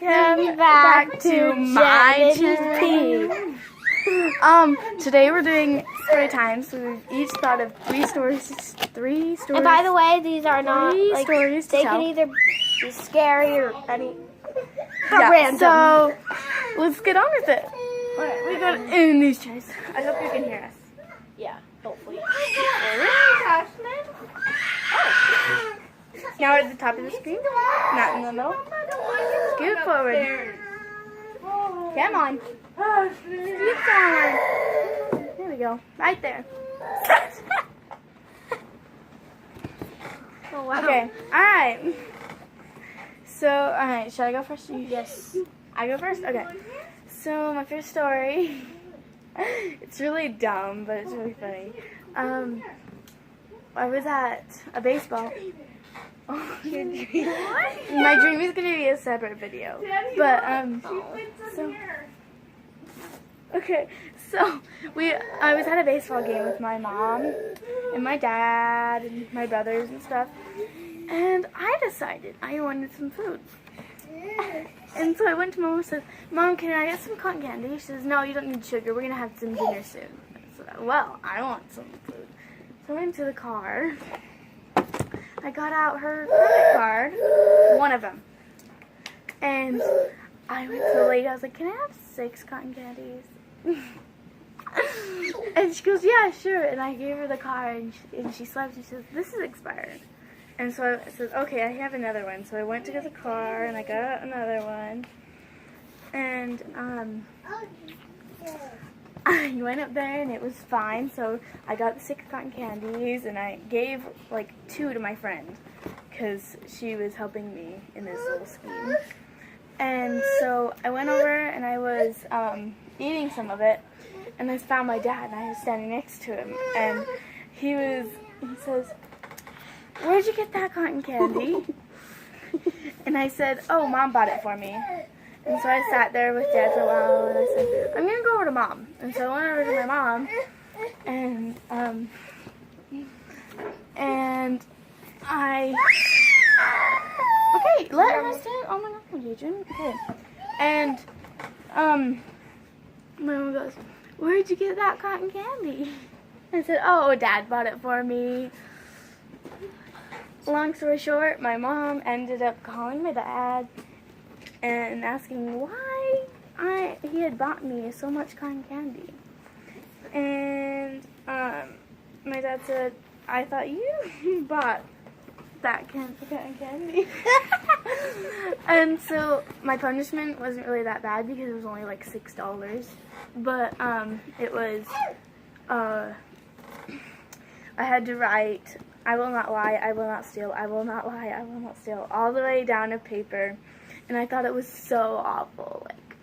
Welcome back to my channel. Today we're doing story time, so we've each thought of three stories. And by the way, these are not like stories they can either be scary or any random. So let's get on with it. Alright, we got in these chairs. I hope you can hear us. Yeah, hopefully. Ashlynn. Oh. Now we're at the top of the screen, not in the middle. Scoot forward. Come on. Scoot forward. There we go. Right there. Oh, wow. Okay. Alright. So, alright. Should I go first? Yes. I go first? Okay. So, my first story. It's really dumb, but it's really funny. I was at a baseball. Oh, your dream. My dream is going to be a separate video. But, so I was at a baseball game with my mom and my dad and my brothers and stuff. And I decided I wanted some food. And so I went to Mom and said, Mom, can I get some cotton candy? She says, no, you don't need sugar. We're going to have some dinner soon. I said, well, I want some food. So I went to the car. I got out her credit card, one of them. And I went to the lady. I was like, can I have 6 cotton candies? And she goes, yeah, sure. And I gave her the card, and she slapped. She says, this is expired. And so I said, okay, I have another one. So I went to get the car, and I got out another one. And I went up there, and it was fine. So I got the 6 cotton candies, and I gave like 2 to my friend because she was helping me in this little scheme. And so I went over, and I was eating some of it, and I found my dad, and I was standing next to him, and he says, where'd you get that cotton candy? And I said, oh, Mom bought it for me. And so I sat there with Dad for a while, and I said, I'm going to go over to Mom. And so I went over to my mom, and okay, let her stand. Oh my God, Adrian. Okay. And, my mom goes, where'd you get that cotton candy? I said, oh, Dad bought it for me. Long story short, my mom ended up calling my dad and asking why he had bought me so much cotton candy. And my dad said, I thought you bought that cotton candy. And so my punishment wasn't really that bad because it was only like $6. But it was, I had to write, I will not lie, I will not steal, I will not lie, I will not steal, all the way down a paper. And I thought it was so awful. Like,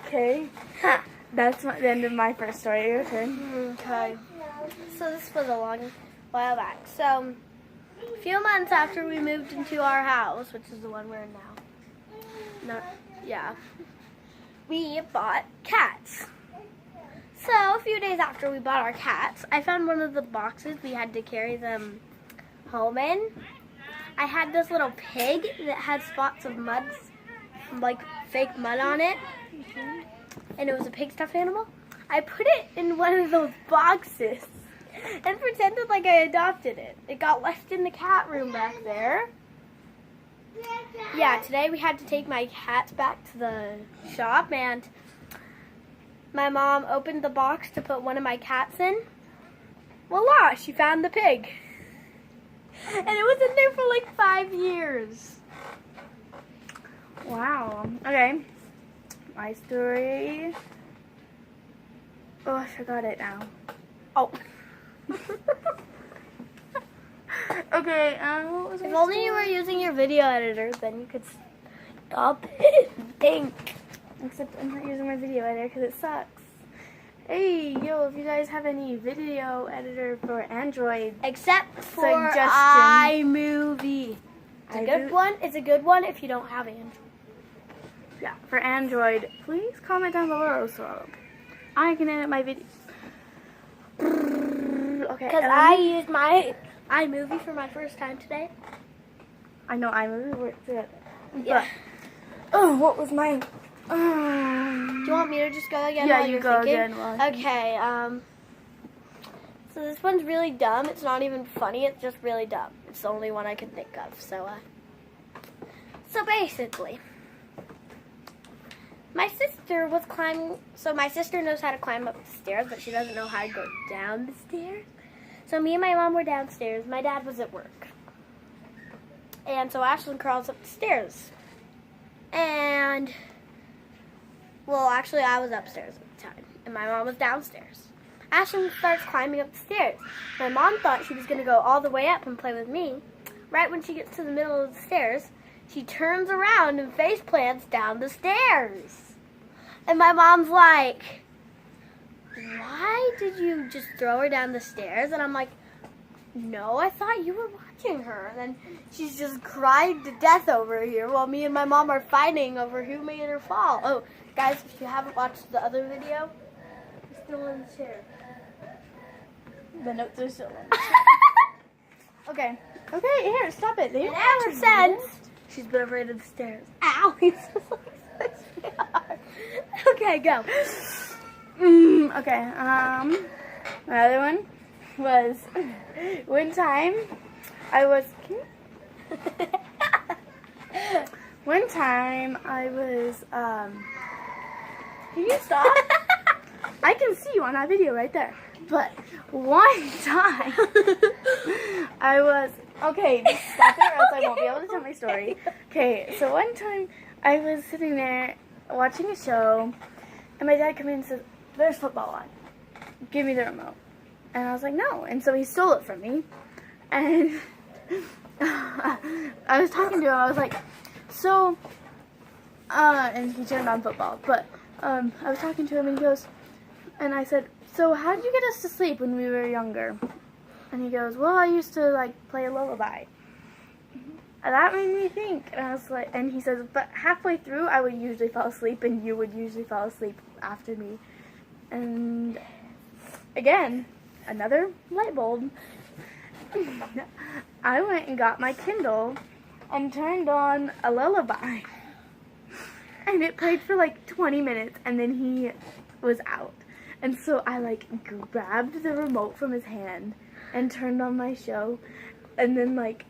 okay, that's the end of my first story. Your turn. Okay. So this was a long while back. So a few months after we moved into our house, which is the one we're in now. We bought cats. So a few days after we bought our cats, I found one of the boxes we had to carry them home in. I had this little pig that had spots of mud, like fake mud on it, and it was a pig stuffed animal. I put it in one of those boxes and pretended like I adopted it. It got left in the cat room back there. Yeah, today we had to take my cats back to the shop, and my mom opened the box to put one of my cats in. Voila, she found the pig. And it was in there for like 5 years. Wow. Okay. My story. Oh, I forgot it now. Oh. Okay, what was If only you were using your video editor, then you could stop it and think. Except I'm not using my video editor because it sucks. Hey, yo, if you guys have any video editor for Android, Except for suggestions. iMovie. It's a good one. It's a good one if you don't have Android. Yeah, for Android, please comment down below so I can edit my video. Okay. Because I used my iMovie for my first time today. I know iMovie works good. Yeah. Oh, what was my... Do you want me to just go again? Yeah, while you you're go thinking? again. Okay, so this one's really dumb. It's not even funny. It's just really dumb. It's the only one I can think of. So basically, my sister was climbing. So my sister knows how to climb up the stairs, but she doesn't know how to go down the stairs. So me and my mom were downstairs. My dad was at work. And so Ashlynn crawls up the stairs. And, well, actually I was upstairs at the time. And my mom was downstairs. Ashlynn starts climbing up the stairs. My mom thought she was going to go all the way up and play with me. Right when she gets to the middle of the stairs, she turns around and face plants down the stairs. And my mom's like, why did you just throw her down the stairs? And I'm like, no, I thought you were watching her. And then she's just crying to death over here while me and my mom are fighting over who made her fall. Oh, guys, if you haven't watched the other video, you're still in the chair. The notes are still on. Okay. Okay, here, stop it. And ever since, she's been afraid of the stairs. Ow! Okay, go. Okay, another one was one time I was can you stop? I can see you on that video right there. But one time I was okay, just stop it or else I won't be able to tell my story. Okay, so one time I was sitting there watching a show and my dad came in and said, there's football on. Give me the remote. And I was like, no. And so he stole it from me. And I was talking to him. I was like, so, and he turned on football. But I was talking to him and he goes, and I said, so how did you get us to sleep when we were younger? And he goes, well, I used to, like, play a lullaby. And that made me think. And I was like, and he says, but halfway through, I would usually fall asleep and you would usually fall asleep after me. And again, another light bulb. I went and got my Kindle and turned on a lullaby. And it played for like 20 minutes and then he was out. And so I like grabbed the remote from his hand and turned on my show. And then like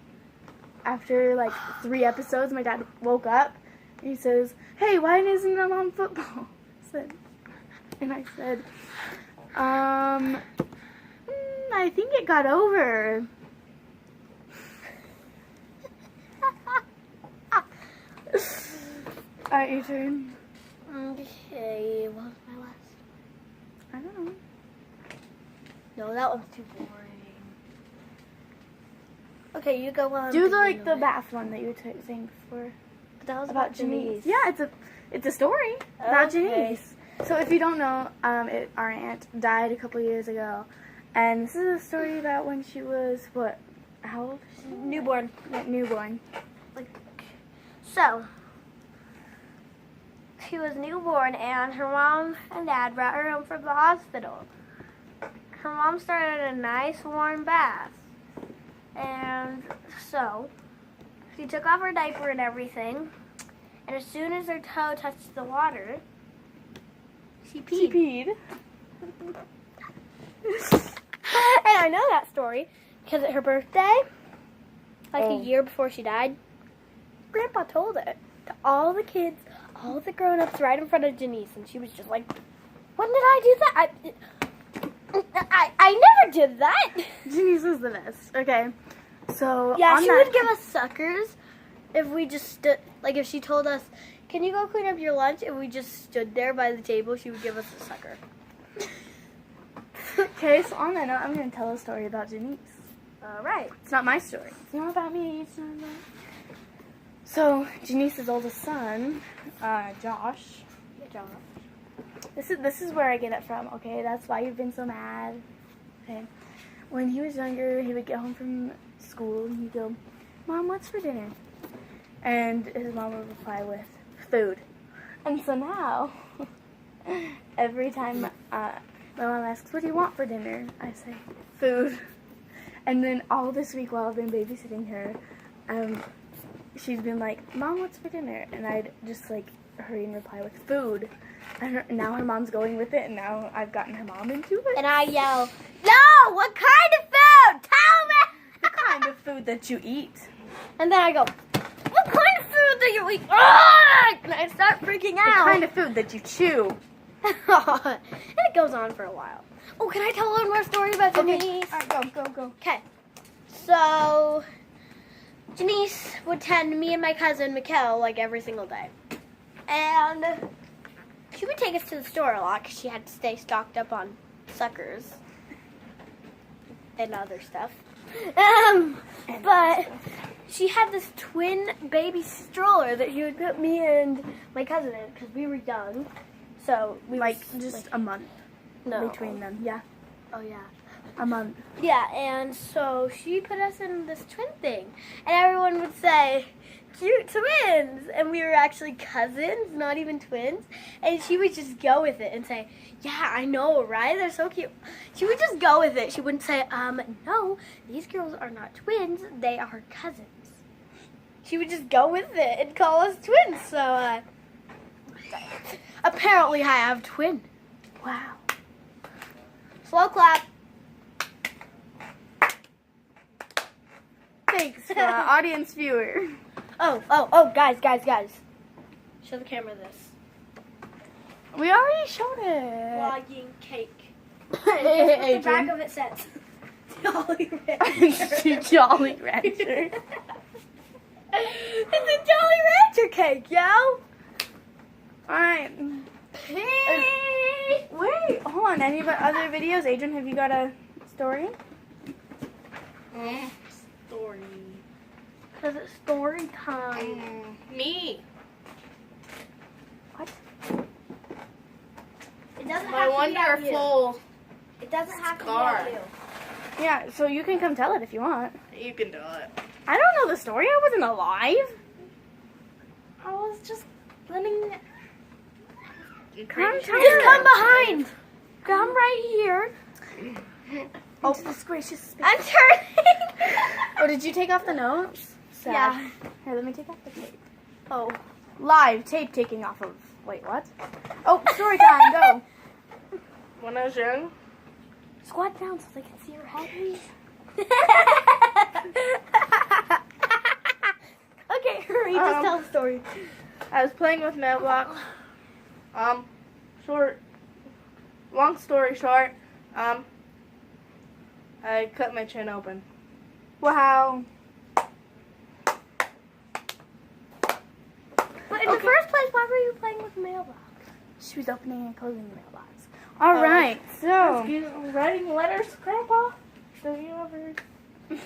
after like 3 episodes, my dad woke up and he says, hey, why isn't it on football? And I said, I think it got over. Alright, your turn. Okay, what was my last? I don't know. No, that one's too boring. Okay, you go on. Do the bath one that you were saying before. But that was about Jannice. Yeah, it's a story about Jannice. So if you don't know, our aunt died a couple years ago, and this is a story about when she was what? How old? Newborn. Newborn. So she was newborn, and her mom and dad brought her home from the hospital. Her mom started a nice warm bath, and so she took off her diaper and everything, and as soon as her toe touched the water, she peed. And I know that story because at her birthday, a year before she died, Grandpa told it to all the kids, all the grown-ups right in front of Jannice, and she was just like, when did I do that? I never did that. Jannice was the best. Okay, so yeah, she would give us suckers if we just stood, like if she told us, can you go clean up your lunch? And we just stood there by the table, she would give us a sucker. Okay, so on that note, I'm going to tell a story about Jannice. Alright. It's not my story. It's not about me. It's not about... So, Jannice's oldest son, Josh. This is where I get it from, okay? That's why you've been so mad. Okay. When he was younger, he would get home from school and he'd go, Mom, what's for dinner? And his mom would reply with, food. And so now, every time my mom asks, what do you want for dinner? I say, food. And then all this week while I've been babysitting her, she's been like, Mom, what's for dinner? And I'd just like hurry and reply with food. And now her mom's going with it, and now I've gotten her mom into it. And I yell, no, what kind of food? Tell me! The kind of food that you eat. And then I go, what kind of food do you eat? And I start freaking The out. kind of food that you chew. And it goes on for a while. Oh, can I tell one more story about Jannice? Alright, go. Okay. So, Jannice would tend me and my cousin, Mikkel, like every single day. And she would take us to the store a lot because she had to stay stocked up on suckers and other stuff. But she had this twin baby stroller that she would put me and my cousin in because we were young. So we Like, were just like, a month no. between them. Yeah, Oh yeah. a month. Yeah, and so she put us in this twin thing, and everyone would say, cute twins, and we were actually cousins, not even twins, and she would just go with it and say, yeah, I know, right? They're so cute. She would just go with it. She wouldn't say, no, these girls are not twins, they are cousins. She would just go with it and call us twins, so, apparently I have twin. Wow. Slow clap. Thanks for our audience viewer. Oh, guys. Show the camera this. We already showed it. Vlogging cake. Hey, The back Adrian. of it says Jolly Rancher. Jolly Rancher. It's a Jolly Rancher cake, yo. Alright. Hey. Wait, hold on. Any other videos? Adrian, have you got a story? Story. Cause it's story time. Me. What? It doesn't My have to be about you. wonderful. It doesn't have to be scar. about you. Yeah, so you can come tell it if you want. You can do it. I don't know the story. I wasn't alive. I was just letting. Come Just tell it. come behind. Come right here. Oh, this gracious space. I'm turning. Oh, did you take off the notes? Sad. Yeah. Here, let me take off the tape. Oh. Live tape taking off of. Wait, what? Oh, story time. Go. When I was young, Squat down so they can see your head. Okay, hurry. Just tell the story. I was playing with mailbox. Long story short, I cut my chin open. Wow. But in the first place, why were you playing with mailbox? She was opening and closing the mailbox. All right, so. Writing letters, Grandpa? Have you ever? Are you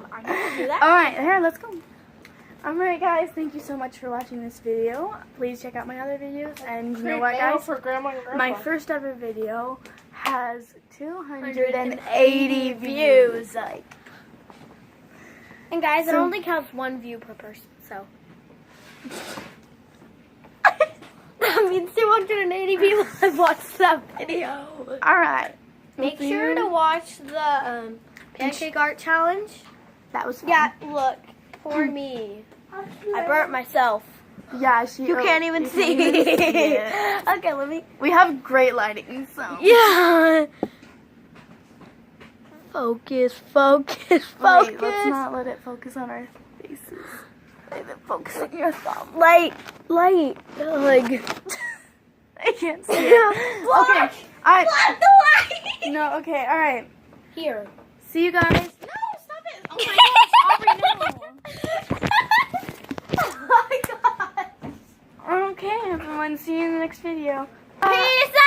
gonna do that? All right, here, let's go. All right, guys, thank you so much for watching this video. Please check out my other videos, and you know what, Mail guys? for Grandma and Grandpa. My first ever video has 280 views. Like. And guys, it So- only counts one view per person, so. That means 280 people have watched that video. All right. Make sure to watch the pancake art challenge. That was fun. Yeah, look, for me. I burnt myself. Yeah, You can't even see. it. Okay, let me. We have great lighting, so. Yeah. Focus. Wait, let's not let it focus on our faces. Let it focus on your thumb. Light. Like. I can't see it. Block. Okay. All right. Block the light. No. Okay. All right. Here. See you guys. No, stop it! Oh my gosh, Aubrey, no! Oh my god. Okay, everyone. See you in the next video. Peace out.